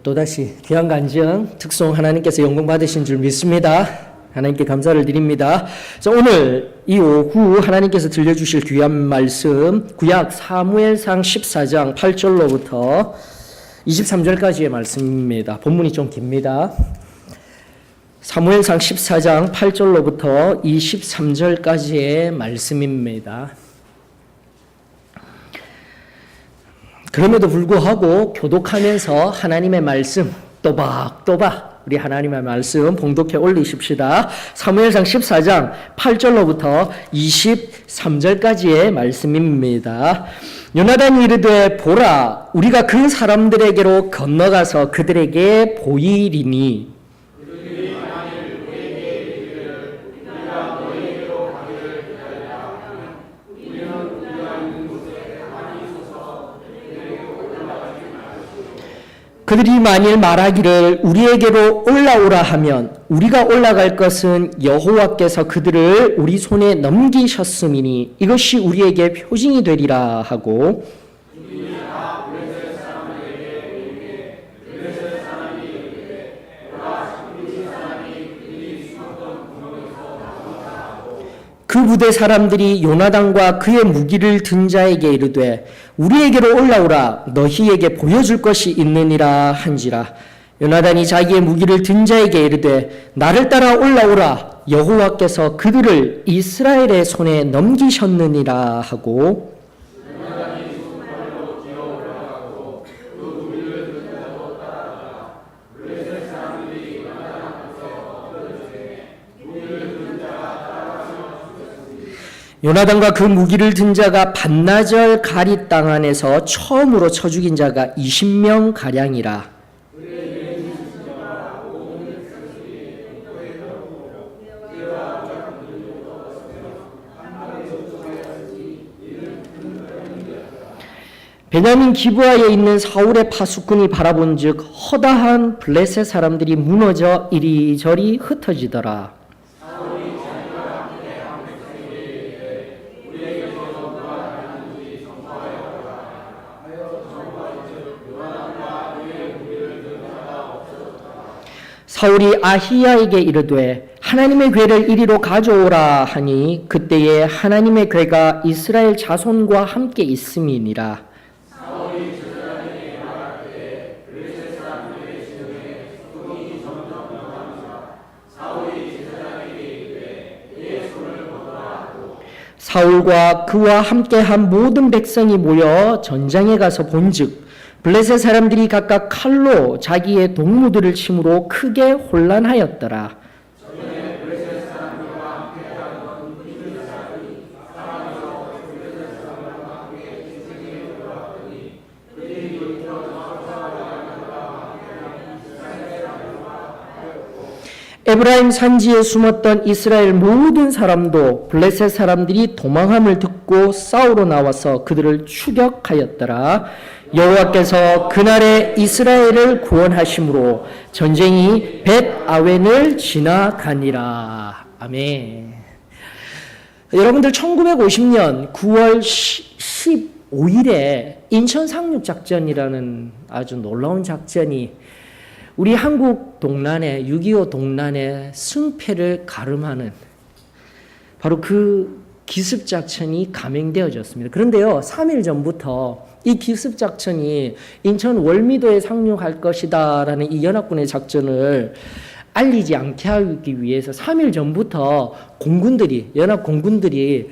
또다시 귀한 간증 특송 하나님께서 영광 받으신 줄 믿습니다. 하나님께 감사를 드립니다. 자, 오늘 이 오후 하나님께서 들려주실 귀한 말씀 구약 사무엘상 14장 8절로부터 23절까지의 말씀입니다. 본문이 좀 깁니다. 사무엘상 14장 8절로부터 23절까지의 말씀입니다. 그럼에도 불구하고 교독하면서 하나님의 말씀 또박또박 우리 하나님의 말씀 봉독해 올리십시다. 사무엘상 14장 8절로부터 23절까지의 말씀입니다. 요나단이 이르되 보라 우리가 그 사람들에게로 건너가서 그들에게 보이리니 그들이 만일 말하기를 우리에게로 올라오라 하면 우리가 올라갈 것은 여호와께서 그들을 우리 손에 넘기셨음이니 이것이 우리에게 표징이 되리라 하고 그 부대 사람들이 요나단과 그의 무기를 든 자에게 이르되 우리에게로 올라오라 너희에게 보여줄 것이 있느니라 한지라. 요나단이 자기의 무기를 든 자에게 이르되 나를 따라 올라오라 여호와께서 그들을 이스라엘의 손에 넘기셨느니라 하고 요나단과 그 무기를 든 자가 반나절 가리 땅 안에서 처음으로 쳐 죽인 자가 20명 가량이라. 베냐민 기브아에 있는 사울의 파수꾼이 바라본즉 허다한 블레셋 사람들이 무너져 이리저리 흩어지더라. 사울이 아히야에게 이르되 하나님의 궤를 이리로 가져오라 하니 그때에 하나님의 궤가 이스라엘 자손과 함께 있음이니라. 사울과 그와 함께한 모든 백성이 모여 전장에 가서 본즉 블레셋 사람들이 각각 칼로 자기의 동무들을 침으로 크게 혼란하였더라. 에브라임 산지에 숨었던 이스라엘 모든 사람도 블레셋 사람들이 도망함을 듣고 싸우러 나와서 그들을 추격하였더라. 여호와께서 그날에 이스라엘을 구원하심으로 전쟁이 벳아웬을 지나가니라. 아멘. 여러분들 1950년 9월 15일에 인천 상륙작전이라는 아주 놀라운 작전이 우리 한국 동란의 6.25 동란의 승패를 가름하는 바로 그 기습작전이 감행되어졌습니다. 그런데요, 3일 전부터 이 기습작전이 인천 월미도에 상륙할 것이다라는 이 연합군의 작전을 알리지 않게 하기 위해서 3일 전부터 연합 공군들이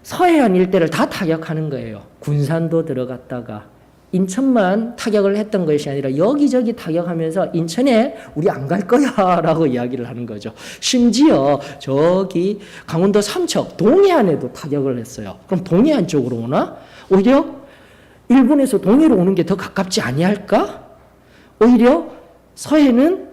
서해안 일대를 다 타격하는 거예요. 군산도 들어갔다가 인천만 타격을 했던 것이 아니라 여기저기 타격하면서 인천에 우리 안 갈 거야 라고 이야기를 하는 거죠. 심지어 저기 강원도 삼척 동해안에도 타격을 했어요. 그럼 동해안 쪽으로 오나? 오히려 일본에서 동해로 오는 게 더 가깝지 아니할까? 오히려 서해는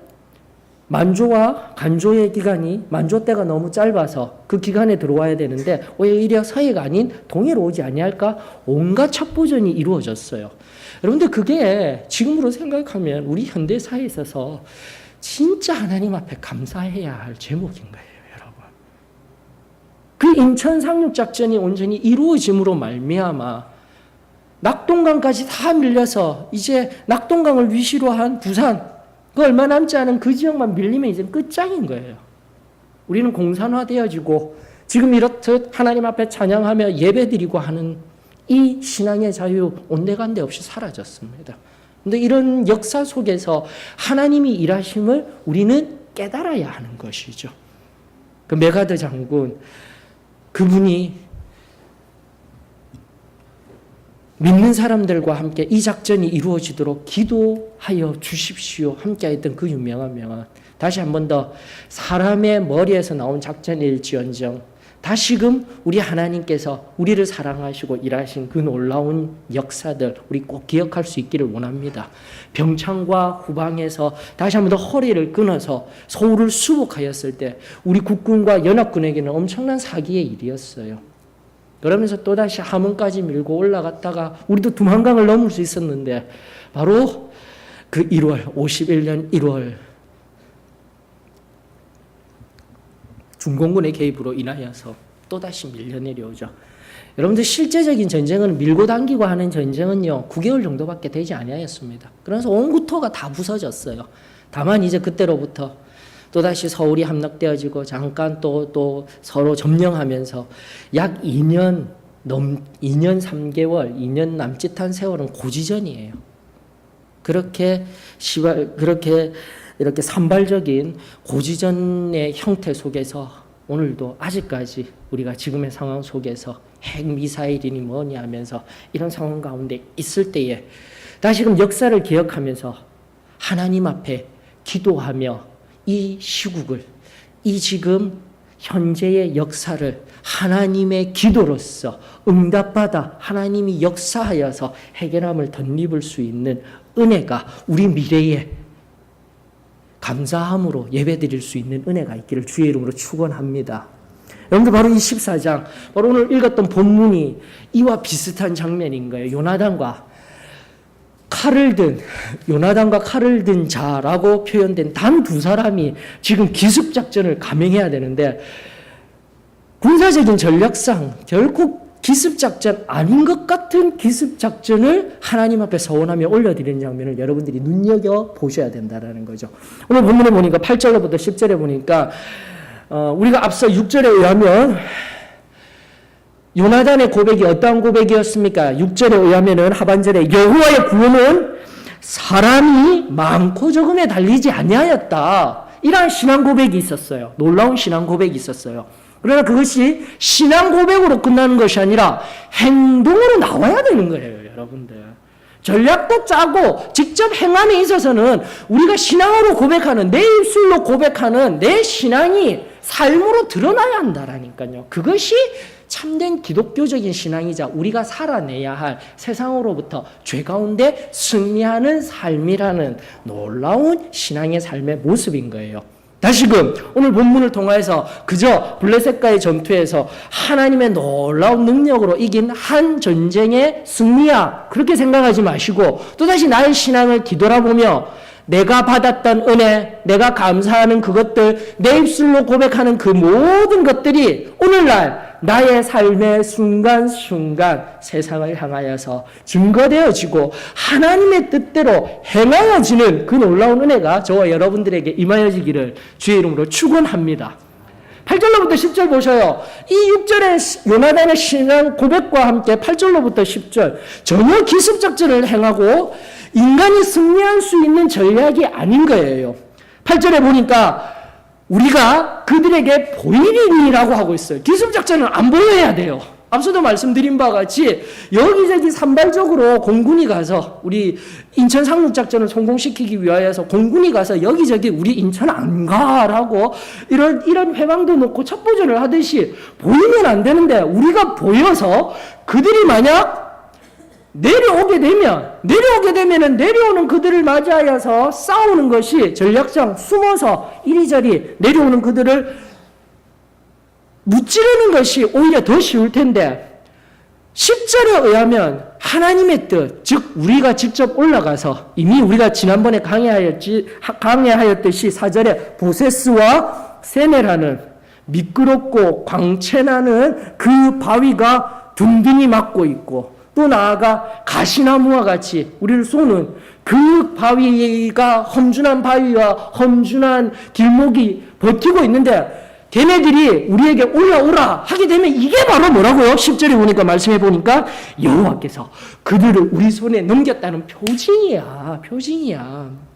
만조와 간조의 기간이 만조 때가 너무 짧아서 그 기간에 들어와야 되는데 오히려 서해가 아닌 동해로 오지 아니할까? 온갖 첩보전이 이루어졌어요. 여러분들 그게 지금으로 생각하면 우리 현대 사회에 있어서 진짜 하나님 앞에 감사해야 할 제목인 거예요, 여러분. 그 인천 상륙작전이 온전히 이루어짐으로 말미암아 낙동강까지 다 밀려서 이제 낙동강을 위시로 한 부산, 그 얼마 남지 않은 그 지역만 밀리면 이제 끝장인 거예요. 우리는 공산화되어지고 지금 이렇듯 하나님 앞에 찬양하며 예배드리고 하는 이 신앙의 자유 온데간데 없이 사라졌습니다. 그런데 이런 역사 속에서 하나님이 일하심을 우리는 깨달아야 하는 것이죠. 그 메가드 장군, 그분이 믿는 사람들과 함께 이 작전이 이루어지도록 기도하여 주십시오 함께 했던 그 유명한 명언. 다시 한 번 더, 사람의 머리에서 나온 작전일지언정 다시금 우리 하나님께서 우리를 사랑하시고 일하신 그 놀라운 역사들 우리 꼭 기억할 수 있기를 원합니다. 병창과 후방에서 다시 한 번 더 허리를 끊어서 서울을 수복하였을 때 우리 국군과 연합군에게는 엄청난 사기의 일이었어요. 그러면서 또다시 함흥까지 밀고 올라갔다가 우리도 두만강을 넘을 수 있었는데 바로 그 51년 1월 중공군의 개입으로 인하여서 또다시 밀려 내려오죠. 여러분들 실제적인 전쟁은 밀고 당기고 하는 전쟁은요 9개월 정도밖에 되지 아니하였습니다. 그래서 온 국토가 다 부서졌어요. 다만 이제 그때로부터 또다시 서울이 함락되어지고 잠깐 또 서로 점령하면서 약 2년 3개월, 2년 남짓한 세월은 고지전이에요. 그렇게 이렇게 산발적인 고지전의 형태 속에서 오늘도 아직까지 우리가 지금의 상황 속에서 핵미사일이니 뭐니 하면서 이런 상황 가운데 있을 때에 다시금 역사를 기억하면서 하나님 앞에 기도하며 이 시국을, 이 지금 현재의 역사를 하나님의 기도로서 응답받아 하나님이 역사하여서 해결함을 덧입을 수 있는 은혜가 우리 미래에 감사함으로 예배드릴 수 있는 은혜가 있기를 주의 이름으로 축원합니다. 여러분들 바로 이 14장, 바로 오늘 읽었던 본문이 이와 비슷한 장면인 거예요. 요나단과 칼을 든 자라고 표현된 단 두 사람이 지금 기습작전을 감행해야 되는데 군사적인 전략상 결국 기습작전 아닌 것 같은 기습작전을 하나님 앞에 서원하며 올려드리는 장면을 여러분들이 눈여겨보셔야 된다는 거죠. 오늘 본문에 보니까 8절로부터 10절에 보니까 우리가 앞서 6절에 의하면 요나단의 고백이 어떠한 고백이었습니까? 6절에 의하면은 하반절에 여호와의 구원은 사람이 많고 적음에 달리지 아니하였다. 이러한 신앙 고백이 있었어요. 놀라운 신앙 고백이 있었어요. 그러나 그것이 신앙 고백으로 끝나는 것이 아니라 행동으로 나와야 되는 거예요, 여러분들. 전략도 짜고 직접 행함에 있어서는 우리가 신앙으로 고백하는, 내 입술로 고백하는 내 신앙이 삶으로 드러나야 한다라니까요. 그것이 참된 기독교적인 신앙이자 우리가 살아내야 할 세상으로부터 죄 가운데 승리하는 삶이라는 놀라운 신앙의 삶의 모습인 거예요. 다시금 오늘 본문을 통해서 그저 블레셋과의 전투에서 하나님의 놀라운 능력으로 이긴 한 전쟁의 승리야 그렇게 생각하지 마시고 또다시 나의 신앙을 뒤돌아보며 내가 받았던 은혜, 내가 감사하는 그것들, 내 입술로 고백하는 그 모든 것들이 오늘날 나의 삶의 순간순간 세상을 향하여서 증거되어지고 하나님의 뜻대로 행하여지는 그 놀라운 은혜가 저와 여러분들에게 임하여지기를 주의 이름으로 축원합니다. 8절로부터 10절 보셔요. 이 6절의 요나단의 신앙 고백과 함께 8절로부터 10절 전혀 기습작전을 행하고 인간이 승리할 수 있는 전략이 아닌 거예요. 8절에 보니까 우리가 그들에게 보이리니라고 하고 있어요. 기습작전은 안 보여야 돼요. 앞서도 말씀드린 바와 같이 여기저기 산발적으로 공군이 가서 우리 인천 상륙작전을 성공시키기 위하여서 공군이 가서 여기저기 우리 인천 안 가라고 이런 회방도 놓고 첩보전을 하듯이 보이면 안 되는데 우리가 보여서 그들이 만약 내려오게 되면은 내려오는 그들을 맞이하여서 싸우는 것이 전략상 숨어서 이리저리 내려오는 그들을 무찌르는 것이 오히려 더 쉬울 텐데 10절에 의하면 하나님의 뜻, 즉 우리가 직접 올라가서 이미 우리가 지난번에 강해하였듯이 4절에 보세스와 세네라는 미끄럽고 광채나는 그 바위가 둥둥이 막고 있고 또 나아가 가시나무와 같이 우리를 쏘는 그 바위가 험준한 바위와 험준한 길목이 버티고 있는데 걔네들이 우리에게 올라오라 하게 되면 이게 바로 뭐라고요? 10절에 보니까 말씀해 보니까 여호와께서 그들을 우리 손에 넘겼다는 표징이야.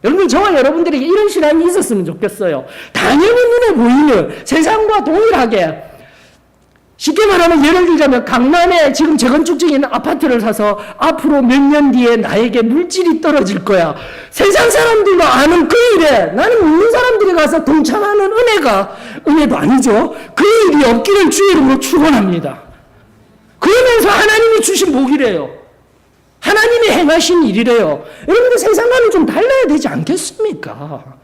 여러분 저와 여러분들에게 이런 신앙이 있었으면 좋겠어요. 당연히 눈에 보이는 세상과 동일하게 쉽게 말하면 예를 들자면 강남에 지금 재건축 중에 있는 아파트를 사서 앞으로 몇 년 뒤에 나에게 물질이 떨어질 거야. 세상 사람들도 아는 그 일에 나는 믿는 사람들이 가서 동참하는 은혜도 아니죠. 그 일이 없기를 주의 이름으로 축원합니다. 그러면서 하나님이 주신 복이래요. 하나님이 행하신 일이래요. 여러분들 세상과는 좀 달라야 되지 않겠습니까?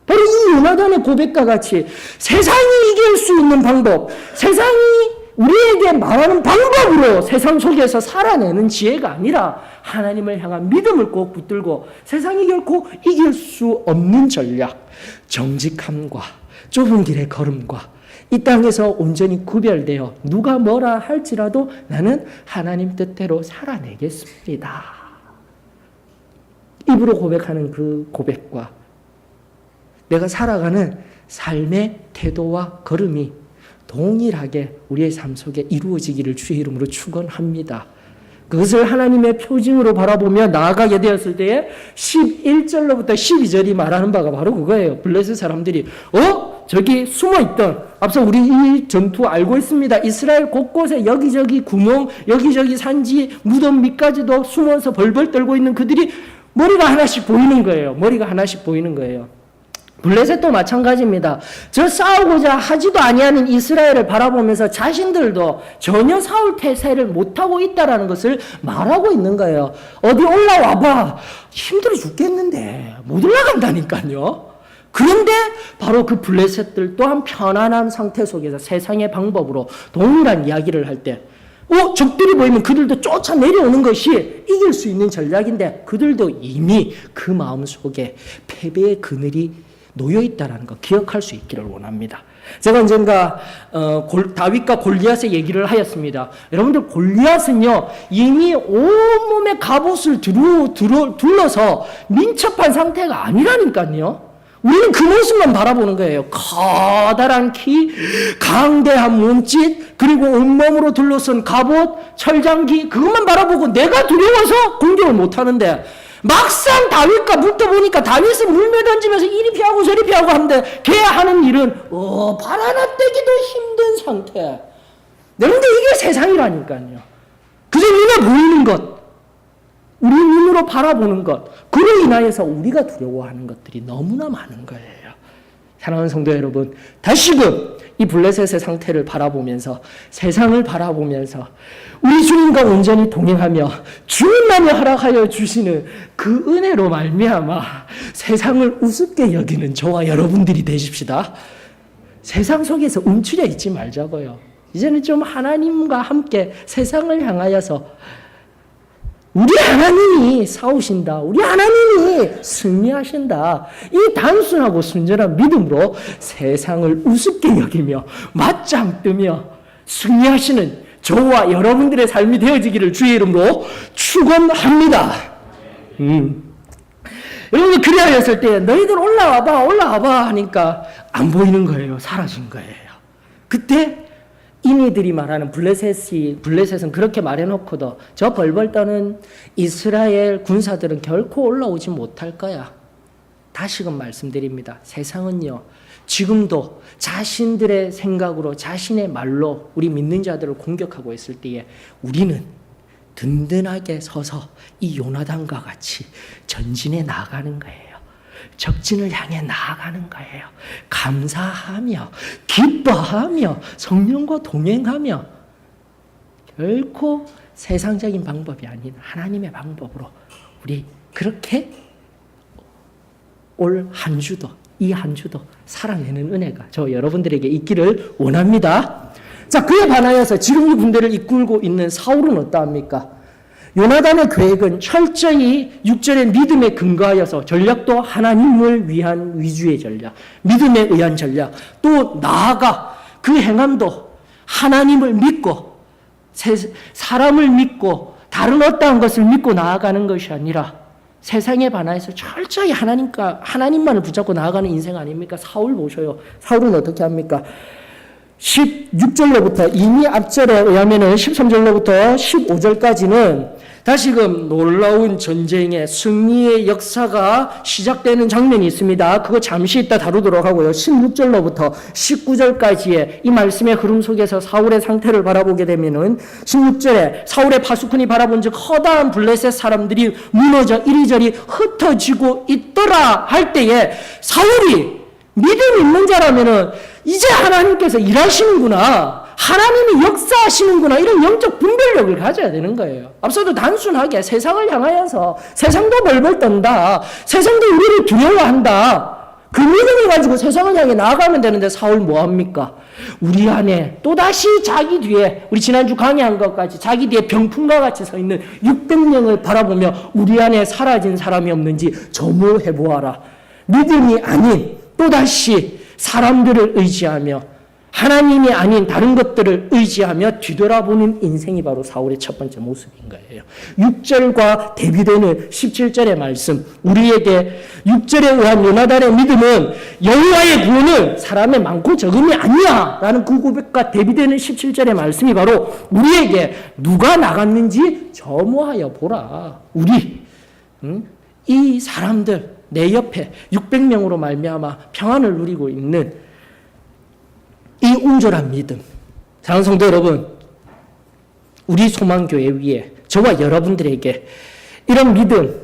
바로 이 요나단의 고백과 같이 세상이 이길 수 있는 방법, 세상이 우리에게 말하는 방법으로 세상 속에서 살아내는 지혜가 아니라 하나님을 향한 믿음을 꼭 붙들고 세상이 결코 이길 수 없는 전략, 정직함과 좁은 길의 걸음과 이 땅에서 온전히 구별되어 누가 뭐라 할지라도 나는 하나님 뜻대로 살아내겠습니다. 입으로 고백하는 그 고백과 내가 살아가는 삶의 태도와 걸음이 동일하게 우리의 삶 속에 이루어지기를 주의 이름으로 축원합니다. 그것을 하나님의 표징으로 바라보며 나아가게 되었을 때에 11절로부터 12절이 말하는 바가 바로 그거예요. 블레셋 사람들이 저기 숨어있던 앞서 우리 이 전투 알고 있습니다. 이스라엘 곳곳에 여기저기 구멍 여기저기 산지 무덤 밑까지도 숨어서 벌벌 떨고 있는 그들이 머리가 하나씩 보이는 거예요. 블레셋도 마찬가지입니다. 저 싸우고자 하지도 아니하는 이스라엘을 바라보면서 자신들도 전혀 싸울 태세를 못하고 있다는 것을 말하고 있는 거예요. 어디 올라와봐. 힘들어 죽겠는데 못 올라간다니까요. 그런데 바로 그 블레셋들 또한 편안한 상태 속에서 세상의 방법으로 동일한 이야기를 할 때 적들이 보이면 그들도 쫓아 내려오는 것이 이길 수 있는 전략인데 그들도 이미 그 마음속에 패배의 그늘이 놓여있다는 거 기억할 수 있기를 원합니다. 제가 언젠가 다윗과 골리앗의 얘기를 하였습니다. 여러분들 골리앗은요 이미 온몸에 갑옷을 둘러서 민첩한 상태가 아니라니까요. 우리는 그 모습만 바라보는 거예요. 커다란 키, 강대한 몸짓, 그리고 온몸으로 둘러싼 갑옷, 철장기 그것만 바라보고 내가 두려워서 공격을 못하는데 막상 다윗과 붙어보니까 다윗은 물매 던지면서 이리 피하고 저리 피하고 하는데 걔 하는 일은 발 하나 떼기도 힘든 상태. 여러분들 이게 세상이라니까요. 그저 눈에 보이는 것, 우리 눈으로 바라보는 것, 그로 인하여서 우리가 두려워하는 것들이 너무나 많은 거예요. 사랑하는 성도 여러분, 다시금 이 블레셋의 상태를 바라보면서 세상을 바라보면서 우리 주님과 온전히 동행하며 주님만이 허락하여 주시는 그 은혜로 말미암아 세상을 우습게 여기는 저와 여러분들이 되십시다. 세상 속에서 움츠려 있지 말자고요. 이제는 좀 하나님과 함께 세상을 향하여서 우리 하나님이 싸우신다. 우리 하나님이 승리하신다. 이 단순하고 순전한 믿음으로 세상을 우습게 여기며 맞짱 뜨며 승리하시는 저와 여러분들의 삶이 되어지기를 주의 이름으로 축원합니다. 여러분 그리하였을 때 너희들 올라와봐 하니까 안 보이는 거예요. 사라진 거예요. 그때 이니들이 말하는 블레셋은 그렇게 말해놓고도 저 벌벌 떠는 이스라엘 군사들은 결코 올라오지 못할 거야. 다시금 말씀드립니다. 세상은요 지금도 자신들의 생각으로 자신의 말로 우리 믿는 자들을 공격하고 있을 때에 우리는 든든하게 서서 이 요나단과 같이 전진해 나가는 거예요. 적진을 향해 나아가는 거예요. 감사하며 기뻐하며 성령과 동행하며 결코 세상적인 방법이 아닌 하나님의 방법으로 우리 그렇게 올 한 주도 이 한 주도 살아내는 은혜가 저 여러분들에게 있기를 원합니다. 자, 그에 반하여서 지금 이 군대를 이끌고 있는 사울은 어떠합니까? 요나단의 계획은 철저히 6절의 믿음에 근거하여서 전략도 하나님을 위한 위주의 전략, 믿음에 의한 전략, 또 나아가 그 행함도 하나님을 믿고 사람을 믿고 다른 어떠한 것을 믿고 나아가는 것이 아니라 세상에 반하여서 철저히 하나님만을 붙잡고 나아가는 인생 아닙니까? 사울 보셔요. 사울은 어떻게 합니까? 16절로부터 이미 앞절에 의하면 13절로부터 15절까지는 다시금 놀라운 전쟁의 승리의 역사가 시작되는 장면이 있습니다. 그거 잠시 이따 다루도록 하고요. 16절로부터 19절까지의 이 말씀의 흐름 속에서 사울의 상태를 바라보게 되면은 16절에 사울의 파수꾼이 바라본 즉 허다한 블레셋 사람들이 무너져 이리저리 흩어지고 있더라 할 때에 사울이 믿음 있는 자라면은 이제 하나님께서 일하시는구나, 하나님이 역사하시는구나, 이런 영적 분별력을 가져야 되는 거예요. 앞서도 단순하게 세상을 향하여서 세상도 벌벌 떤다, 세상도 우리를 두려워한다, 그 믿음을 가지고 세상을 향해 나아가면 되는데 사울 뭐합니까? 우리 안에 또다시 자기 뒤에, 우리 지난주 강의한 것까지 자기 뒤에 병풍과 같이 서 있는 600명을 바라보며 우리 안에 사라진 사람이 없는지 점호해보아라. 믿음이 아닌 또다시 사람들을 의지하며 하나님이 아닌 다른 것들을 의지하며 뒤돌아보는 인생이 바로 사울의 첫 번째 모습인 거예요. 6절과 대비되는 17절의 말씀, 우리에게 6절에 의한 요나단의 믿음은 여호와의 구원은 사람의 많고 적음이 아니야 라는 그 고백과 대비되는 17절의 말씀이 바로 우리에게 누가 나갔는지 점호하여 보라. 우리 이 사람들 내 옆에 600명으로 말미암아 평안을 누리고 있는 이 온전한 믿음. 사랑하는 성도 여러분, 우리 소망교회 위에 저와 여러분들에게 이런 믿음,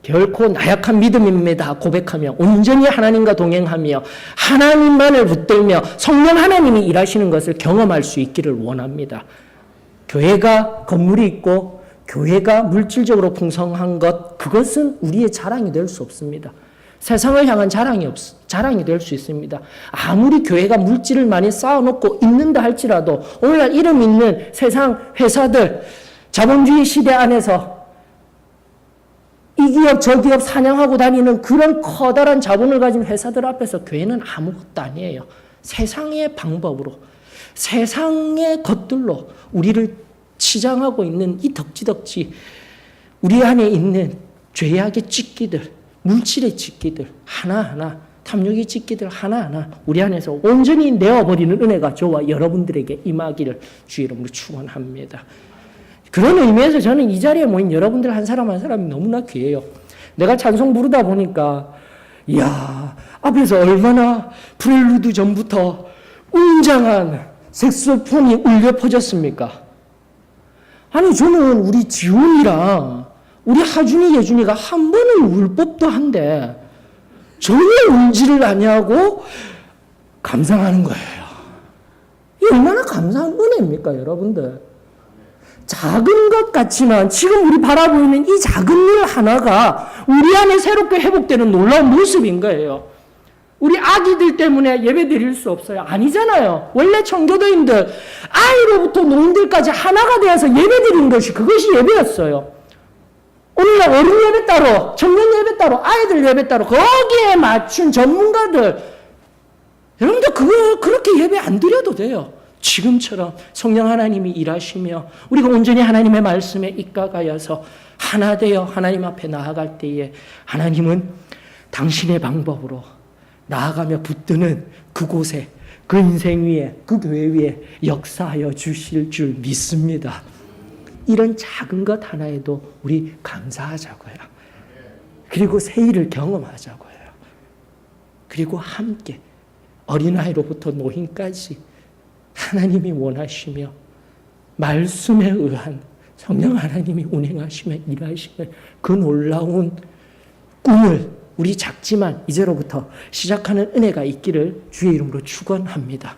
결코 나약한 믿음입니다 고백하며 온전히 하나님과 동행하며 하나님만을 붙들며 성령 하나님이 일하시는 것을 경험할 수 있기를 원합니다. 교회가 건물이 있고 교회가 물질적으로 풍성한 것, 그것은 우리의 자랑이 될 수 없습니다. 세상을 향한 자랑이 될 수 있습니다. 아무리 교회가 물질을 많이 쌓아놓고 있는다 할지라도 오늘날 이름 있는 세상 회사들, 자본주의 시대 안에서 이 기업 저 기업 사냥하고 다니는 그런 커다란 자본을 가진 회사들 앞에서 교회는 아무것도 아니에요. 세상의 방법으로, 세상의 것들로 우리를 치장하고 있는 이 덕지덕지 우리 안에 있는 죄악의 찢기들, 물질의 찢기들 하나하나, 탐욕의 찢기들 하나하나 우리 안에서 온전히 내어버리는 은혜가 저와 여러분들에게 임하기를 주의 이름으로 축원합니다. 그런 의미에서 저는 이 자리에 모인 여러분들 한 사람 한 사람이 너무나 귀해요. 내가 찬송 부르다 보니까 이야, 앞에서 얼마나 프렐루드 전부터 웅장한 색소폰이 울려 퍼졌습니까? 아니, 저는 우리 지훈이랑 우리 하준이, 예준이가 한 번은 울 법도 한데 전혀 울지를 아니하고 감상하는 거예요. 이 얼마나 감사한 은혜입니까, 여러분들? 작은 것 같지만 지금 우리 바라보이는 이 작은 일 하나가 우리 안에 새롭게 회복되는 놀라운 모습인 거예요. 우리 아기들 때문에 예배 드릴 수 없어요. 아니잖아요. 원래 청교도인들 아이로부터 노인들까지 하나가 되어서 예배 드리는 것이 그것이 예배였어요. 오늘날 어린 예배 따로, 청년 예배 따로, 아이들 예배 따로, 거기에 맞춘 전문가들, 여러분들 그렇게 예배 안 드려도 돼요. 지금처럼 성령 하나님이 일하시며 우리가 온전히 하나님의 말씀에 입각하여서 하나 되어 하나님 앞에 나아갈 때에 하나님은 당신의 방법으로 나아가며 붙드는 그곳에, 그 인생 위에, 그 교회 위에 역사하여 주실 줄 믿습니다. 이런 작은 것 하나에도 우리 감사하자고요. 그리고 새 일을 경험하자고요. 그리고 함께 어린아이로부터 노인까지 하나님이 원하시며 말씀에 의한 성령 하나님이 운행하시며 일하시는 그 놀라운 꿈을 우리 작지만 이제로부터 시작하는 은혜가 있기를 주의 이름으로 축원합니다.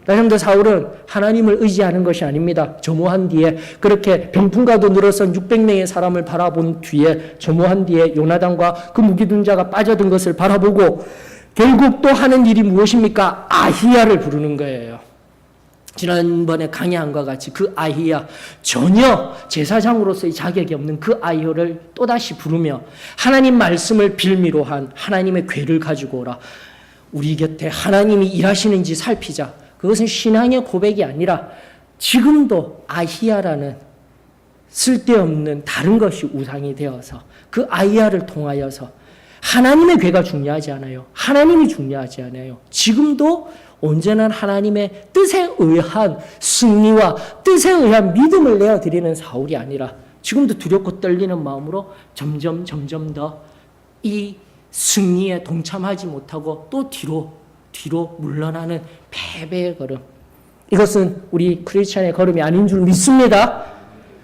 여러분들, 사울은 하나님을 의지하는 것이 아닙니다. 점호한 뒤에 그렇게 병풍과도 늘어선 600명의 사람을 바라본 뒤에 점호한 뒤에 요나단과 그 무기둔 자가 빠져든 것을 바라보고 결국 또 하는 일이 무엇입니까? 아히야를 부르는 거예요. 지난번에 강의한 것과 같이 그 아히야, 전혀 제사장으로서의 자격이 없는 그 아히야를 또다시 부르며 하나님 말씀을 빌미로 한 하나님의 궤를 가지고 오라. 우리 곁에 하나님이 일하시는지 살피자. 그것은 신앙의 고백이 아니라 지금도 아히야라는 쓸데없는 다른 것이 우상이 되어서 그 아이야를 통하여서 하나님의 괴가 중요하지 않아요. 하나님이 중요하지 않아요. 지금도 온전한 하나님의 뜻에 의한 승리와 뜻에 의한 믿음을 내어드리는 사울이 아니라 지금도 두렵고 떨리는 마음으로 점점 더 이 승리에 동참하지 못하고 또 뒤로 물러나는 패배의 걸음. 이것은 우리 크리스찬의 걸음이 아닌 줄 믿습니다.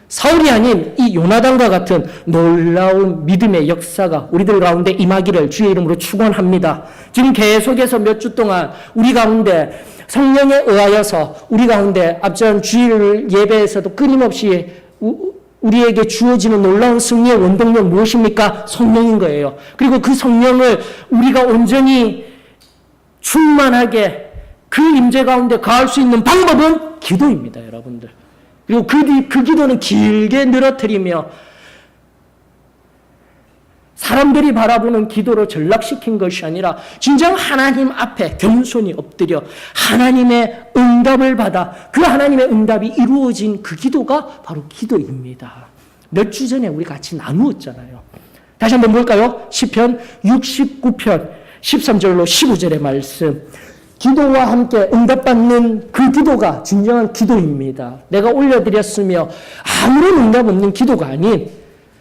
사울이 아닌 이 요나단과 같은 놀라운 믿음의 역사가 우리들 가운데 임하기를 주의 이름으로 축원합니다. 지금 계속해서 몇 주 동안 우리 가운데 성령에 의하여서 우리 가운데 앞전 주일 예배에서도 끊임없이 우리에게 주어지는 놀라운 승리의 원동력 무엇입니까? 성령인 거예요. 그리고 그 성령을 우리가 온전히 충만하게 그 임재 가운데 가할 수 있는 방법은 기도입니다, 여러분들. 그리고 그 기도는 길게 늘어뜨리며 사람들이 바라보는 기도로 전락시킨 것이 아니라 진정 하나님 앞에 겸손히 엎드려 하나님의 응답을 받아 그 하나님의 응답이 이루어진 그 기도가 바로 기도입니다. 몇 주 전에 우리 같이 나누었잖아요. 다시 한번 볼까요? 시편 69편 13절로 15절의 말씀. 기도와 함께 응답받는 그 기도가 진정한 기도입니다. 내가 올려드렸으며 아무런 응답 없는 기도가 아닌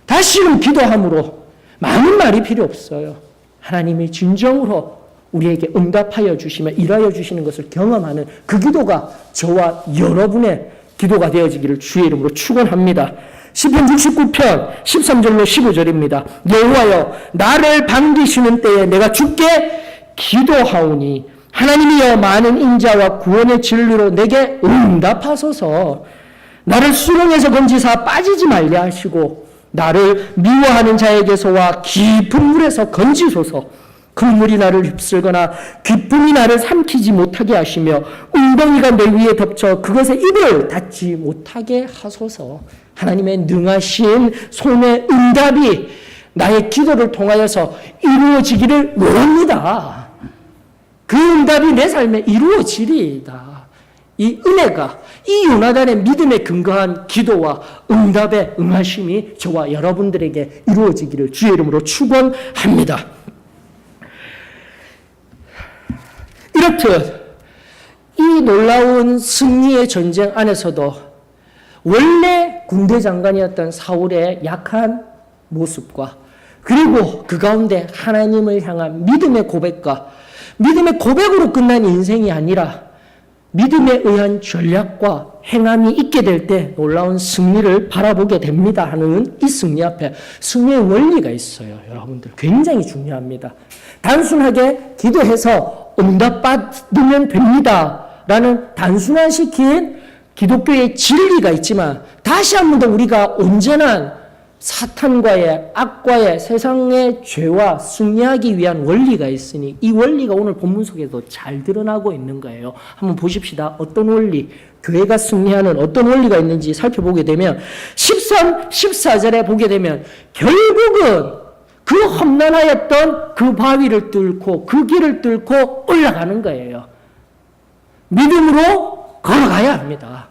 다시는 기도함으로 많은 말이 필요 없어요. 하나님이 진정으로 우리에게 응답하여 주시며 일하여 주시는 것을 경험하는 그 기도가 저와 여러분의 기도가 되어지기를 주의 이름으로 축원합니다. 시편 69편 13절로 15절입니다. 여호와여 나를 반기시는 때에 내가 주께 기도하오니 하나님이여 많은 인자와 구원의 진리로 내게 응답하소서. 나를 수렁에서 건지사 빠지지 말게 하시고 나를 미워하는 자에게서와 깊은 물에서 건지소서. 그 물이 나를 휩쓸거나 기쁨이 나를 삼키지 못하게 하시며 웅덩이가 내 위에 덮쳐 그것에 입을 닫지 못하게 하소서. 하나님의 능하신 손의 응답이 나의 기도를 통하여서 이루어지기를 원합니다. 그 응답이 내 삶에 이루어지리이다. 이 은혜가 이 요나단의 믿음에 근거한 기도와 응답의 응하심이 저와 여러분들에게 이루어지기를 주의 이름으로 축원합니다. 이렇듯 이 놀라운 승리의 전쟁 안에서도 원래 군대 장관이었던 사울의 약한 모습과 그리고 그 가운데 하나님을 향한 믿음의 고백과 믿음의 고백으로 끝난 인생이 아니라 믿음에 의한 전략과 행함이 있게 될 때 놀라운 승리를 바라보게 됩니다 하는 이 승리 앞에 승리의 원리가 있어요. 여러분들 굉장히 중요합니다. 단순하게 기도해서 응답받으면 됩니다 라는 단순화시킨 기독교의 진리가 있지만 다시 한 번 더 우리가 온전한 사탄과의 악과의 세상의 죄와 승리하기 위한 원리가 있으니 이 원리가 오늘 본문 속에도 잘 드러나고 있는 거예요. 한번 보십시다. 어떤 원리, 교회가 승리하는 어떤 원리가 있는지 살펴보게 되면 13, 14절에 보게 되면 결국은 그 험난하였던 그 바위를 뚫고 그 길을 뚫고 올라가는 거예요. 믿음으로 걸어가야 합니다.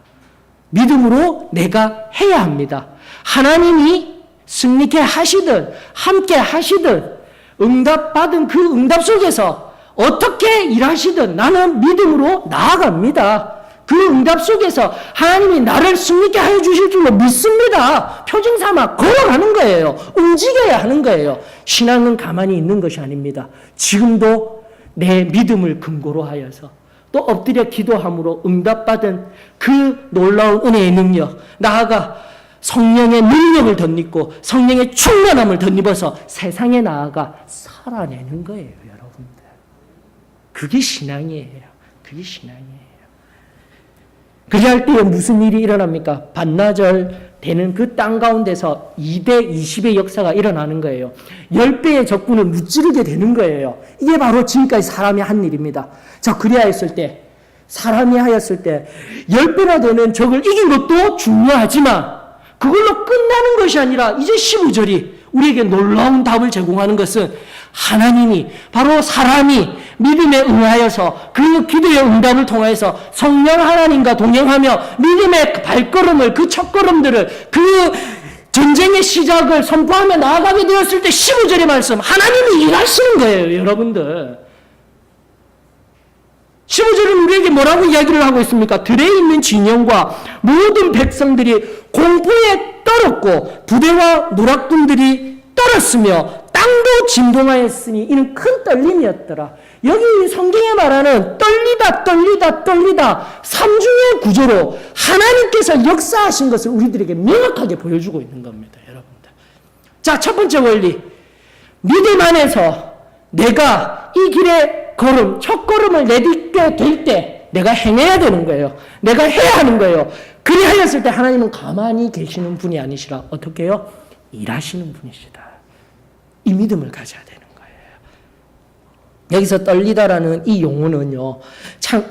믿음으로 내가 해야 합니다. 하나님이 승리케 하시든 함께 하시든 응답받은 그 응답 속에서 어떻게 일하시든 나는 믿음으로 나아갑니다. 그 응답 속에서 하나님이 나를 승리케 하여 주실 줄로 믿습니다. 표징 삼아 걸어가는 거예요. 움직여야 하는 거예요. 신앙은 가만히 있는 것이 아닙니다. 지금도 내 믿음을 근거로 하여서 또 엎드려 기도함으로 응답받은 그 놀라운 은혜의 능력, 나아가 성령의 능력을 덧입고 성령의 충만함을 덧입어서 세상에 나아가 살아내는 거예요, 여러분들. 그게 신앙이에요. 그게 신앙이에요. 그리할 때에 무슨 일이 일어납니까? 반나절 되는 그 땅 가운데서 2대 20의 역사가 일어나는 거예요. 10배의 적군을 무찌르게 되는 거예요. 이게 바로 지금까지 사람이 한 일입니다. 자, 그리하였을 때, 사람이 하였을 때 10배나 되는 적을 이긴 것도 중요하지만 그걸로 끝나는 것이 아니라 이제 15절이 우리에게 놀라운 답을 제공하는 것은 하나님이 바로 사람이 믿음에 응하여서 그 기도의 응답을 통해서 성령 하나님과 동행하며 믿음의 발걸음을 그 첫걸음들을 그 전쟁의 시작을 선포하며 나아가게 되었을 때 15절의 말씀 하나님이 일하시는 거예요. 여러분들 15절은 우리에게 뭐라고 이야기를 하고 있습니까? 들에 있는 진영과 모든 백성들이 공포에 떨었고 부대와 누락군들이 떨었으며 땅도 진동하였으니 이는 큰 떨림이었더라. 여기 성경에 말하는 떨리다 삼중의 구조로 하나님께서 역사하신 것을 우리들에게 명확하게 보여주고 있는 겁니다. 여러분들. 자, 첫 번째 원리. 믿음 안에서 내가 이 길에 첫 걸음을 내딛게 될 때 내가 행해야 되는 거예요. 내가 해야 하는 거예요. 그리하였을 때 하나님은 가만히 계시는 분이 아니시라. 어떻게 해요? 일하시는 분이시다. 이 믿음을 가져야 되는 거예요. 여기서 떨리다라는 이 용어는요.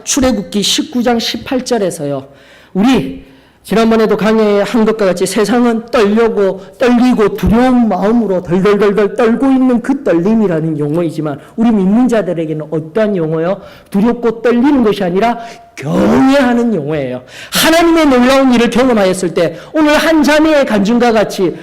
출애굽기 19장 18절에서요. 우리 지난번에도 강의에 한 것과 같이 세상은 떨리고 두려운 마음으로 덜덜덜 떨고 있는 그 떨림이라는 용어이지만 우리 믿는 자들에게는 어떠한 용어요? 두렵고 떨리는 것이 아니라 경외하는 용어예요. 하나님의 놀라운 일을 경험하였을 때 오늘 한 자매의 간증과 같이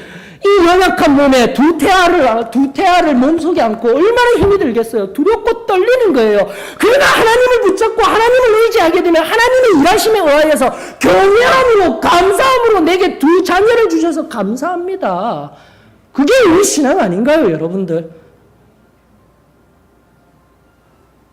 이 연약한 몸에 두 태아를 몸속에 안고 얼마나 힘이 들겠어요. 두렵고 떨리는 거예요. 그러나 하나님을 붙잡고 하나님을 의지하게 되면 하나님의 일하심에 의하여서 경외함으로 감사함으로 내게 두 자녀를 주셔서 감사합니다. 그게 우리 신앙 아닌가요, 여러분들?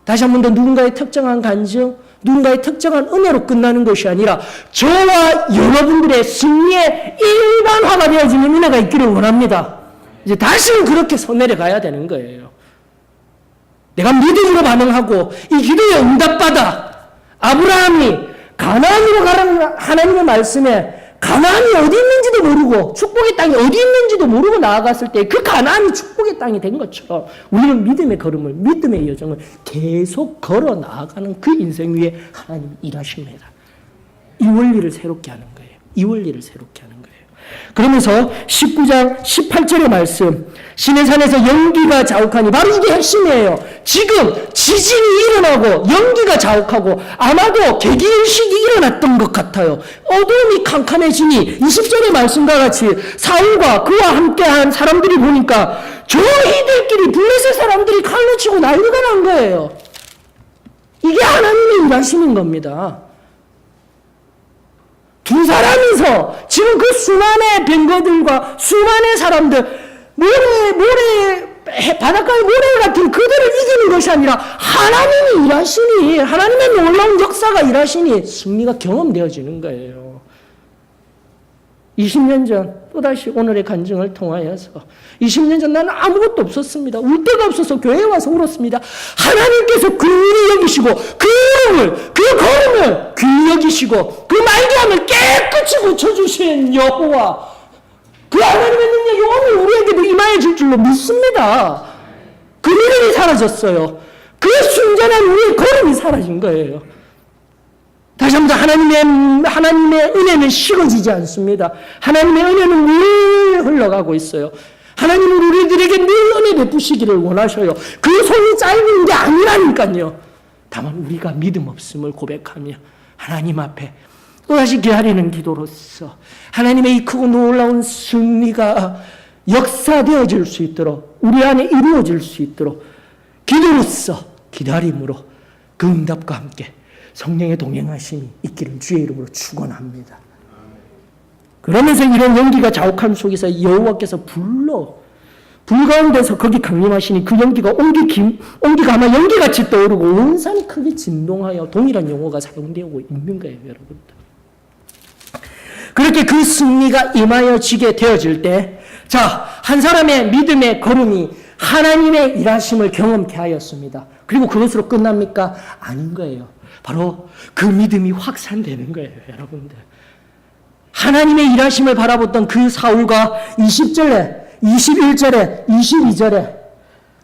다시 한 번 더 누군가의 특정한 간증, 누군가의 특정한 은혜로 끝나는 것이 아니라 저와 여러분들의 승리의 일반화가 되어지는 은혜가 있기를 원합니다. 이제 다시는 그렇게 내려가야 되는 거예요. 내가 믿음으로 반응하고 이 기도에 응답받아 아브라함이 가나안으로 가라는 하나님의 말씀에 가나안이 어디 있는지도 모르고 축복의 땅이 어디 있는지도 모르고 나아갔을 때 그 가나안이 축복의 땅이 된 것처럼 우리는 믿음의 걸음을 믿음의 여정을 계속 걸어 나아가는 그 인생 위에 하나님이 일하십니다. 이 원리를 새롭게 하는 거예요. 이 원리를 새롭게 하는 거예요. 그러면서 19장 18절의 말씀 시내산에서 연기가 자욱하니 바로 이게 핵심이에요. 지금 지진이 일어나고 연기가 자욱하고 아마도 개기일식이 일어났던 것 같아요. 어두움이 캄캄해지니 20절의 말씀과 같이 사울과 그와 함께한 사람들이 보니까 저희들끼리 블레셋 사람들이 칼로 치고 난리가 난 거예요. 이게 하나님의 일하시는 겁니다. 두 사람이서 지금 그 수많은 병거들과 수많은 사람들 바닷가의 모래 같은 그들을 이기는 것이 아니라 하나님이 일하시니 하나님의 놀라운 역사가 일하시니 승리가 경험되어지는 거예요. 20년 전 또다시 오늘의 간증을 통하여서 20년 전 나는 아무것도 없었습니다. 울 데가 없어서 교회에 와서 울었습니다. 하나님께서 긍휼히 여기시고 그 걸음을 귀히 여기시고 그 말기함을 깨끗이 고쳐주신 여호와 그 하나님의 능력이 오늘 우리에게도 임하여질 줄로 믿습니다. 그 믿음이 사라졌어요. 그 순전한 우리의 걸음이 사라진 거예요. 다시 한번 하나님의 은혜는 식어지지 않습니다. 하나님의 은혜는 늘 흘러가고 있어요. 하나님은 우리들에게 늘 은혜 베푸시기를 원하셔요. 그 손이 짧은 게 아니라니까요. 다만 우리가 믿음 없음을 고백하며 하나님 앞에 또다시 기다리는 기도로서 하나님의 이 크고 놀라운 승리가 역사되어질 수 있도록 우리 안에 이루어질 수 있도록 기도로서 기다림으로 그 응답과 함께 성령의 동행하심이 있기를 주의 이름으로 축원합니다. 그러면서 이런 연기가 자욱함 속에서 여호와께서 불 가운데서 거기 강림하시니 그 연기가 온기가 아마 연기같이 떠오르고 온 산이 크게 진동하여 동일한 용어가 사용되고 있는 거예요, 여러분들. 그렇게 그 승리가 임하여지게 되어질 때, 자, 한 사람의 믿음의 걸음이 하나님의 일하심을 경험케 하였습니다. 그리고 그것으로 끝납니까? 아닌 거예요. 바로 그 믿음이 확산되는 거예요, 여러분들. 하나님의 일하심을 바라봤던 그 사울과 20절에, 21절에, 22절에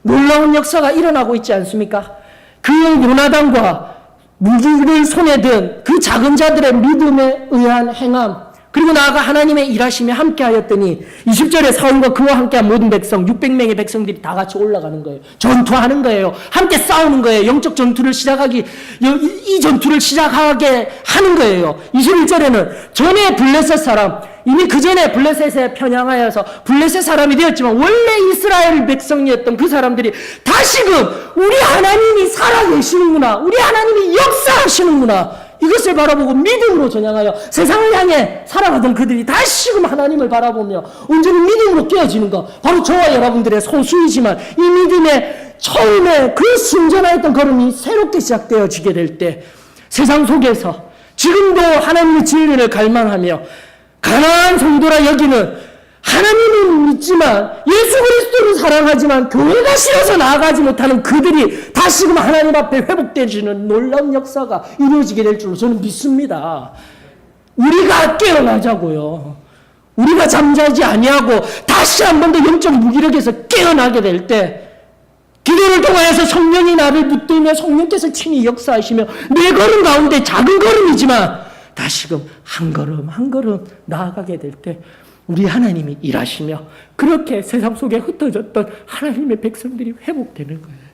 놀라운 역사가 일어나고 있지 않습니까? 그 요나단과 무기를 손에 든 그 작은 자들의 믿음에 의한 행함, 그리고 나아가 하나님의 일하심에 함께하였더니 20절에 사울과 그와 함께한 모든 백성 600명의 백성들이 다 같이 올라가는 거예요. 전투하는 거예요. 함께 싸우는 거예요. 영적 전투를 이 전투를 시작하게 하는 거예요. 21절에는 전에 블레셋 사람, 이미 그 전에 블레셋에 편향하여서 블레셋 사람이 되었지만 원래 이스라엘 백성이었던 그 사람들이 다시금 우리 하나님이 살아계시는구나, 우리 하나님이 역사하시는구나, 이것을 바라보고 믿음으로 전향하여 세상을 향해 살아가던 그들이 다시금 하나님을 바라보며 온전히 믿음으로 깨어지는 것, 바로 저와 여러분들의 소수이지만 이 믿음의 처음에 그 순전하였던 걸음이 새롭게 시작되어지게 될 때 세상 속에서 지금도 하나님의 진리를 갈망하며 가난한 성도라 여기는 하나님은 믿지만 예수 그리스도를 사랑하지만 교회가 싫어서 나아가지 못하는 그들이 다시금 하나님 앞에 회복되어지는 놀라운 역사가 이루어지게 될 줄로 저는 믿습니다. 우리가 깨어나자고요. 우리가 잠자지 아니하고 다시 한 번 더 영적 무기력에서 깨어나게 될 때 기도를 통하여서 성령이 나를 붙들며 성령께서 친히 역사하시며 내 걸음 가운데 작은 걸음이지만 다시금 한 걸음 한 걸음 나아가게 될 때 우리 하나님이 일하시며 그렇게 세상 속에 흩어졌던 하나님의 백성들이 회복되는 거예요.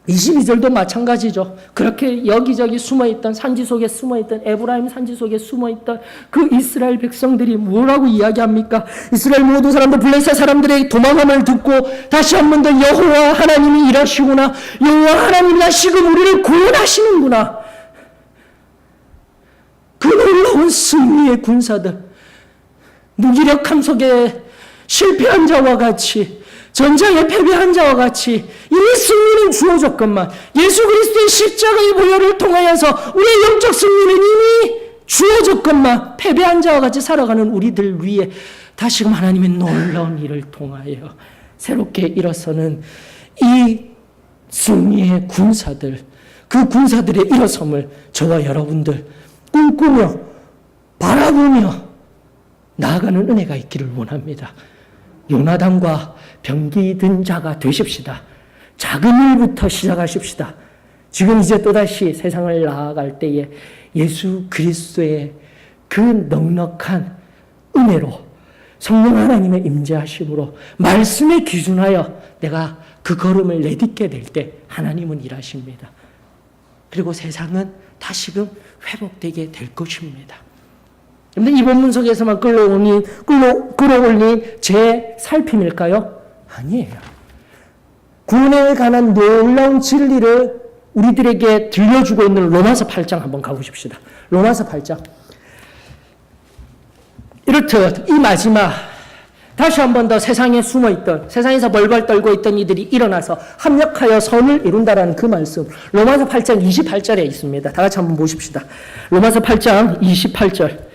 22절도 마찬가지죠. 그렇게 여기저기 숨어있던 산지 속에 숨어있던 에브라임 산지 속에 숨어있던 그 이스라엘 백성들이 뭐라고 이야기합니까? 이스라엘 모든 사람들 블레셋 사람들의 도망함을 듣고 다시 한 번 더 여호와 하나님이 일하시구나, 여호와 하나님이 다시금 우리를 구원하시는구나, 그 놀라운 승리의 군사들, 무기력함 속에 실패한 자와 같이 전장에 패배한 자와 같이 이미 승리는 주어졌건만 예수 그리스도의 십자가의 보혈을 통하여서 우리의 영적 승리는 이미 주어졌건만 패배한 자와 같이 살아가는 우리들 위에 다시금 하나님의 놀라운 일을 통하여 새롭게 일어서는 이 승리의 군사들, 그 군사들의 일어섬을 저와 여러분들 꿈꾸며 바라보며 나아가는 은혜가 있기를 원합니다. 요나단과 병기 든 자가 되십시다. 작은 일부터 시작하십시다. 지금 이제 또다시 세상을 나아갈 때에 예수 그리스도의 그 넉넉한 은혜로 성령 하나님의 임재하심으로 말씀에 기준하여 내가 그 걸음을 내딛게 될 때 하나님은 일하십니다. 그리고 세상은 다시금 회복되게 될 것입니다. 그런데 이 본문 속에서만 끌어올린 제 살핌일까요? 아니에요. 구원에 관한 놀라운 진리를 우리들에게 들려주고 있는 로마서 8장 한번 가보십시다. 로마서 8장. 이렇듯 이 마지막 다시 한 번 더 세상에 숨어있던, 세상에서 벌벌 떨고 있던 이들이 일어나서 합력하여 선을 이룬다라는 그 말씀, 로마서 8장 28절에 있습니다. 다 같이 한번 보십시다. 로마서 8장 28절.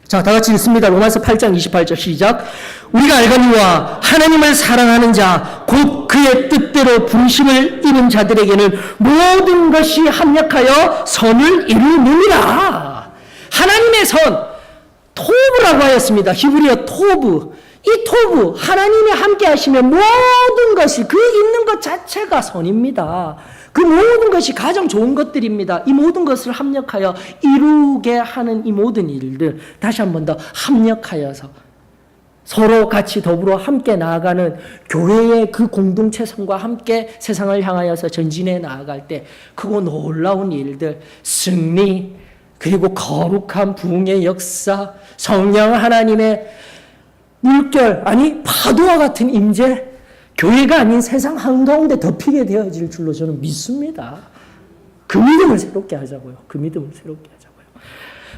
자, 다 같이 읽습니다. 로마서 8장 28절 시작. 우리가 알거니와 하나님을 사랑하는 자, 곧 그의 뜻대로 부르심을 입은 자들에게는 모든 것이 합력하여 선을 이루느니라. 하나님의 선, 토브라고 하였습니다. 히브리어 토브. 이 토브, 하나님이 함께 하시면 모든 것이, 그 있는 것 자체가 선입니다. 그 모든 것이 가장 좋은 것들입니다. 이 모든 것을 합력하여 이루게 하는 이 모든 일들, 다시 한 번 더 합력하여서 서로 같이 더불어 함께 나아가는 교회의 그 공동체성과 함께 세상을 향하여서 전진해 나아갈 때 크고 놀라운 일들, 승리, 그리고 거룩한 부흥의 역사, 성령 하나님의 물결, 아니 파도와 같은 임재, 교회가 아닌 세상 한가운데 덮이게 되어질 줄로 저는 믿습니다. 그 믿음을 새롭게 하자고요. 그 믿음을 새롭게 하자고요.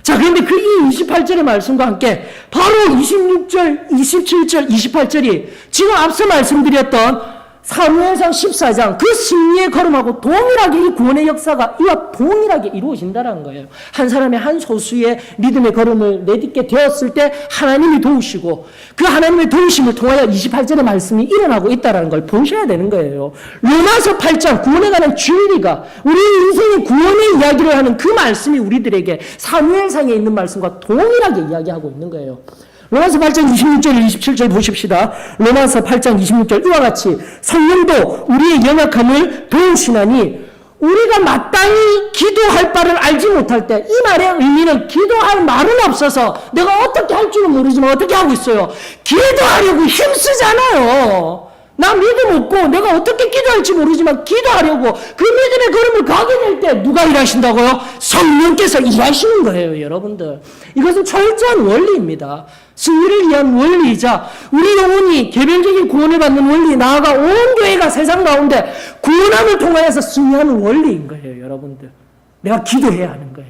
자, 그런데 그 이 28절의 말씀과 함께 바로 26절, 27절, 28절이 지금 앞서 말씀드렸던 사무엘상 14장 그 승리의 걸음하고 동일하게 이 구원의 역사가 이와 동일하게 이루어진다는 거예요. 한 사람의 한 소수의 믿음의 걸음을 내딛게 되었을 때 하나님이 도우시고 그 하나님의 도우심을 통하여 28절의 말씀이 일어나고 있다는 걸 보셔야 되는 거예요. 로마서 8장 구원에 관한 진리가 우리 인생의 구원의 이야기를 하는 그 말씀이 우리들에게 사무엘상에 있는 말씀과 동일하게 이야기하고 있는 거예요. 로마서 8장 26절 27절 보십시다. 로마서 8장 26절 이와 같이 성령도 우리의 연약함을 도우시나니 우리가 마땅히 기도할 바를 알지 못할 때, 이 말의 의미는 기도할 말은 없어서 내가 어떻게 할 줄은 모르지만 어떻게 하고 있어요? 기도하려고 힘쓰잖아요. 나 믿음 없고 내가 어떻게 기도할지 모르지만 기도하려고 그 믿음의 걸음을 가게 될 때 누가 일하신다고요? 성령께서 일하시는 거예요, 여러분들. 이것은 철저한 원리입니다. 승리를 위한 원리이자 우리 영혼이 개별적인 구원을 받는 원리, 나아가 온 교회가 세상 가운데 구원함을 통하여서 승리하는 원리인 거예요, 여러분들. 내가 기도해야 하는 거예요.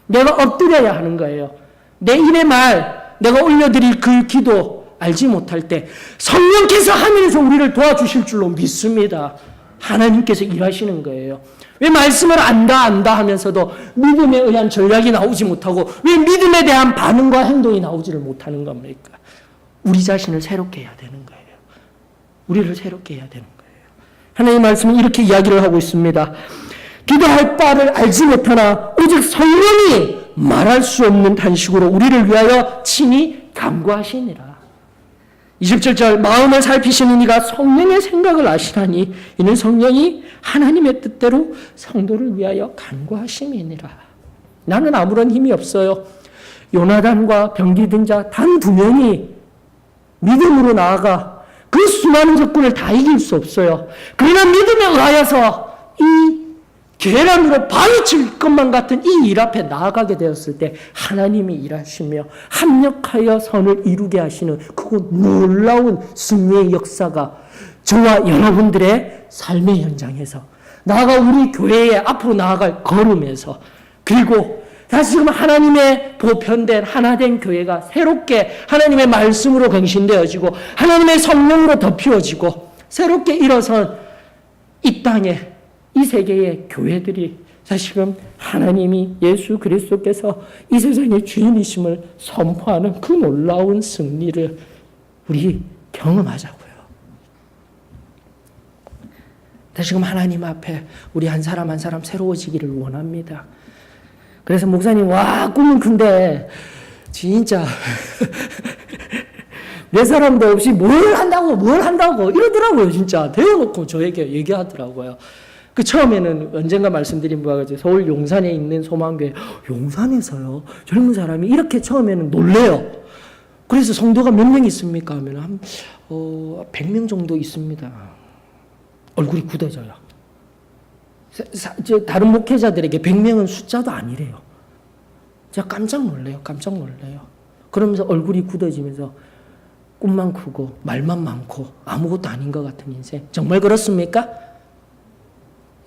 내가 엎드려야 하는 거예요. 내 입의 말, 내가 올려드릴 그 기도 알지 못할 때 성령께서 하늘에서 우리를 도와주실 줄로 믿습니다. 하나님께서 일하시는 거예요. 왜 말씀을 안다 하면서도 믿음에 의한 전략이 나오지 못하고 왜 믿음에 대한 반응과 행동이 나오지를 못하는 겁니까? 우리 자신을 새롭게 해야 되는 거예요. 우리를 새롭게 해야 되는 거예요. 하나님의 말씀은 이렇게 이야기를 하고 있습니다. 기도할 바를 알지 못하나 오직 성령이 말할 수 없는 단식으로 우리를 위하여 친히 간구하시니라. 27절 마음을 살피시는 이가 성령의 생각을 아시나니 이는 성령이 하나님의 뜻대로 성도를 위하여 간구하심이니라. 나는 아무런 힘이 없어요. 요나단과 병기든 자 단 2명이 믿음으로 나아가 그 수많은 적군을 다 이길 수 없어요. 그러나 믿음에 의하여서 이 계란으로 바위칠 것만 같은 이 일 앞에 나아가게 되었을 때 하나님이 일하시며 합력하여 선을 이루게 하시는 그 놀라운 승리의 역사가 저와 여러분들의 삶의 현장에서 나아가 우리 교회에 앞으로 나아갈 걸음에서 그리고 다시금 하나님의 보편된 하나된 교회가 새롭게 하나님의 말씀으로 갱신되어지고 하나님의 성령으로 덮이어지고 새롭게 일어선 이 땅에 이 세계의 교회들이 다시금 하나님이 예수 그리스도께서 이 세상의 주인이심을 선포하는 그 놀라운 승리를 우리 경험하자고요. 다시금 하나님 앞에 우리 한 사람 한 사람 새로워지기를 원합니다. 그래서 목사님 꿈은 큰데 진짜 내 사람도 없이 뭘 한다고 이러더라고요. 진짜 대어놓고 저에게 얘기하더라고요. 그 처음에는 언젠가 말씀드린 바와 같이 서울 용산에 있는 소망교회, 용산에서요 젊은 사람이 이렇게 처음에는 놀래요. 그래서 성도가 몇 명 있습니까 하면 한 100명 정도 있습니다. 얼굴이 굳어져요. 다른 목회자들에게 100명은 숫자도 아니래요. 제가 깜짝 놀래요. 그러면서 얼굴이 굳어지면서 꿈만 크고 말만 많고 아무것도 아닌 것 같은 인생. 정말 그렇습니까?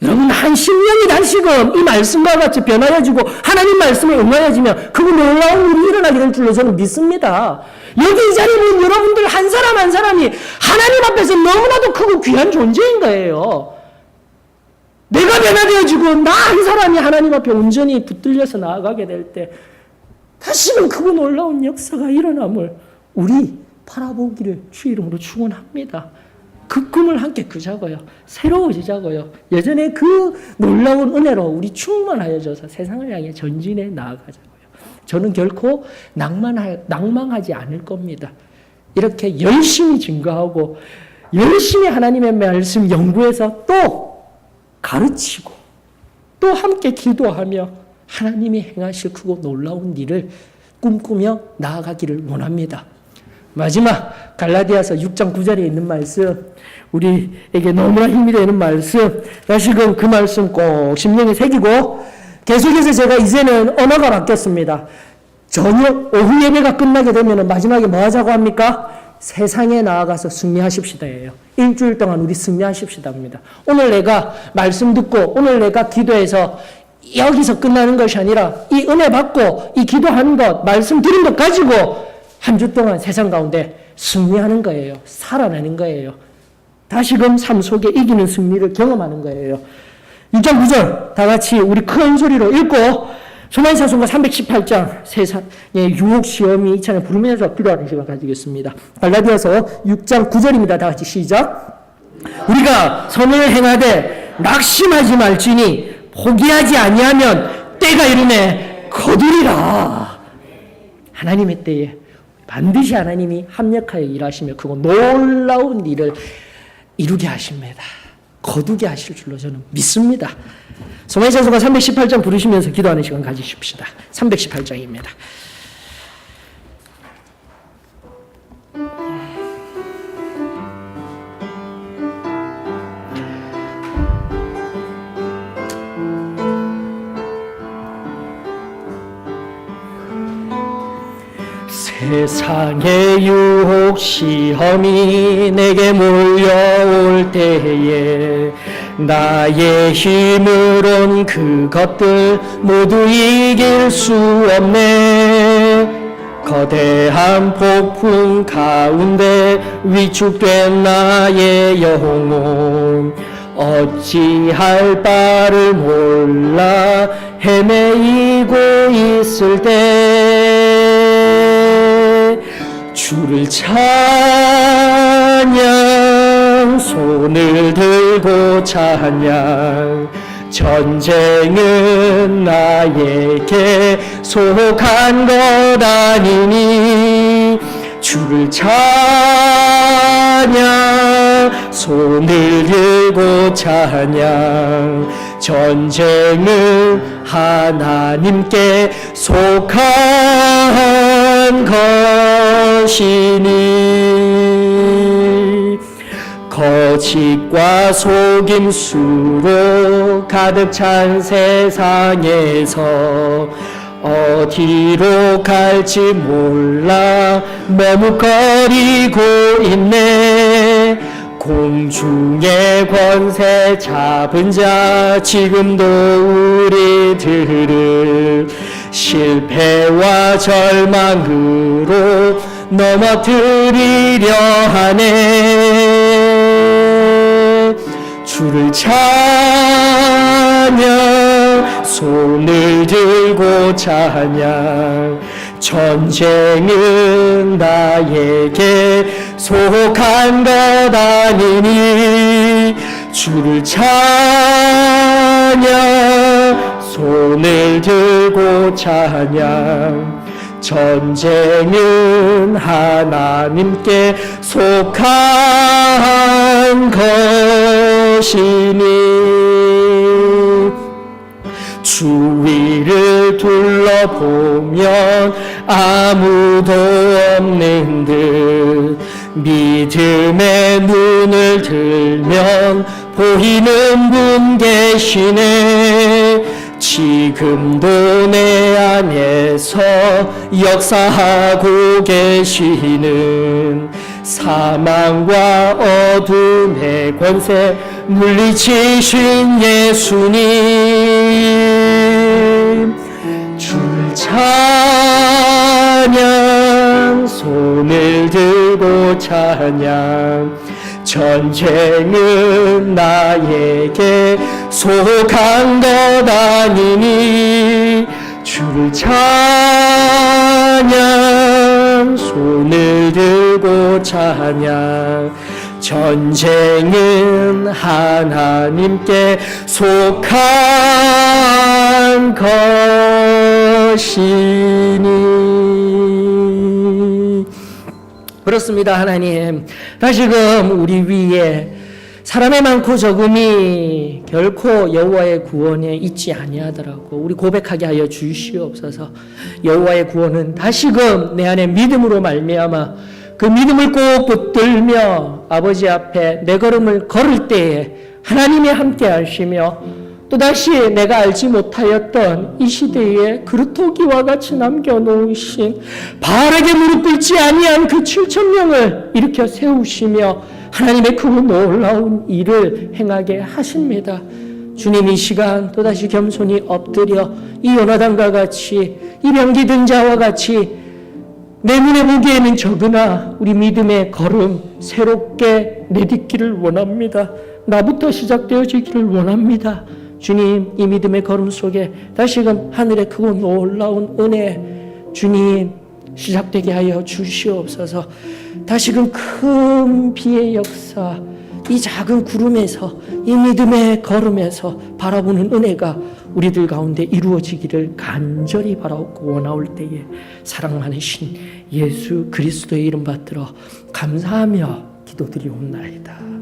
여러분, 한 10년이 다시금 이 말씀과 같이 변화해지고 하나님 말씀에 응하여지면 그 놀라운 일이 일어나게 될 줄로 저는 믿습니다. 여기 이 자리에 있는 여러분들 한 사람 한 사람이 하나님 앞에서 너무나도 크고 귀한 존재인 거예요. 내가 변화되어지고 나 한 사람이 하나님 앞에 온전히 붙들려서 나아가게 될 때 다시금 크고 놀라운 역사가 일어남을 우리 바라보기를 주 이름으로 축원합니다. 그 꿈을 함께 꾸자고요. 새로워지자고요. 예전에 그 놀라운 은혜로 우리 충만하여져서 세상을 향해 전진해 나아가자고요. 저는 결코 낭망하지 않을 겁니다. 이렇게 열심히 증거하고 열심히 하나님의 말씀 연구해서 또 가르치고 또 함께 기도하며 하나님이 행하실 크고 놀라운 일을 꿈꾸며 나아가기를 원합니다. 마지막 갈라디아서 6장 9절에 있는 말씀, 우리에게 너무나 힘이 되는 말씀, 다시금 그 말씀 꼭 심령에 새기고 계속해서 제가 이제는 언어가 바뀌었습니다. 저녁 오후 예배가 끝나게 되면 마지막에 뭐 하자고 합니까? 세상에 나아가서 승리하십시다예요. 일주일 동안 우리 승리하십시다입니다. 오늘 내가 말씀 듣고 오늘 내가 기도해서 여기서 끝나는 것이 아니라 이 은혜 받고 이 기도하는 것, 말씀 들은 것 가지고 한 주 동안 세상 가운데 승리하는 거예요. 살아내는 거예요. 다시금 삶 속에 이기는 승리를 경험하는 거예요. 6장 9절 다 같이 우리 큰 소리로 읽고 소만사순과 318장 세상의 유혹 시험이 이 찬을 부르면서 기도하는 시간 가지겠습니다. 갈라디아서 6장 9절입니다. 다 같이 시작. 우리가 선을 행하되 낙심하지 말지니 포기하지 아니하면 때가 이르매 거두리라. 하나님의 때에 반드시 하나님이 합력하여 일하시며 그거 놀라운 일을 이루게 하십니다. 거두게 하실 줄로 저는 믿습니다. 소망의 찬송가 318장 부르시면서 기도하는 시간 가지십시다. 318장입니다. 세상의 유혹 시험이 내게 몰려올 때에 나의 힘으론 그것들 모두 이길 수 없네. 거대한 폭풍 가운데 위축된 나의 영혼 어찌할 바를 몰라 헤매이고 있을 때 주를 찬양 손을 들고 찬양 전쟁은 나에게 속한 것 아니니 주를 찬양 손을 들고 찬양 전쟁은 하나님께 속한 것이니 거짓과 속임수로 가득 찬 세상에서 어디로 갈지 몰라 머뭇거리고 있네. 공중의 권세 잡은 자 지금도 우리들을 실패와 절망으로 넘어뜨리려 하네. 주를 찬양 손을 들고 찬양 전쟁은 나에게 속한 것 아니니 주를 찬양 손을 들고 찬양 전쟁은 하나님께 속한 것이니 주위를 둘러보면 아무도 없는 듯 믿음의 눈을 들면 보이는 분 계시네. 지금도 내 안에서 역사하고 계시는 사망과 어둠의 권세 물리치신 예수님 주를 찬양 손을 들고 찬양 전쟁은 나에게 속한 것 아니니 주를 찬양 손을 들고 찬양 전쟁은 하나님께 속한 것이니. 그렇습니다. 하나님 다시금 우리 위에 사람의 많고 적음이 결코 여호와의 구원에 있지 아니하더라고 우리 고백하게 하여 주시옵소서. 여호와의 구원은 다시금 내 안에 믿음으로 말미암아 그 믿음을 꼭 붙들며 아버지 앞에 내 걸음을 걸을 때에 하나님이 함께 하시며 또다시 내가 알지 못하였던 이 시대에 그루터기와 같이 남겨놓으신 바알에게 무릎 꿇지 아니한 그 7,000명을 일으켜 세우시며 하나님의 그 놀라운 일을 행하게 하십니다. 주님 이 시간 또다시 겸손히 엎드려 이 요나단과 같이 이 병기 든 자와 같이 내 눈에 보기에는 적으나 우리 믿음의 걸음 새롭게 내딛기를 원합니다. 나부터 시작되어지기를 원합니다. 주님 이 믿음의 걸음 속에 다시금 하늘의 크고 놀라운 은혜 주님 시작되게 하여 주시옵소서. 다시금 큰 비의 역사 이 작은 구름에서 이 믿음의 걸음에서 바라보는 은혜가 우리들 가운데 이루어지기를 간절히 바라옵고 원하올 때에 사랑 많으신 예수 그리스도의 이름 받들어 감사하며 기도드리옵나이다.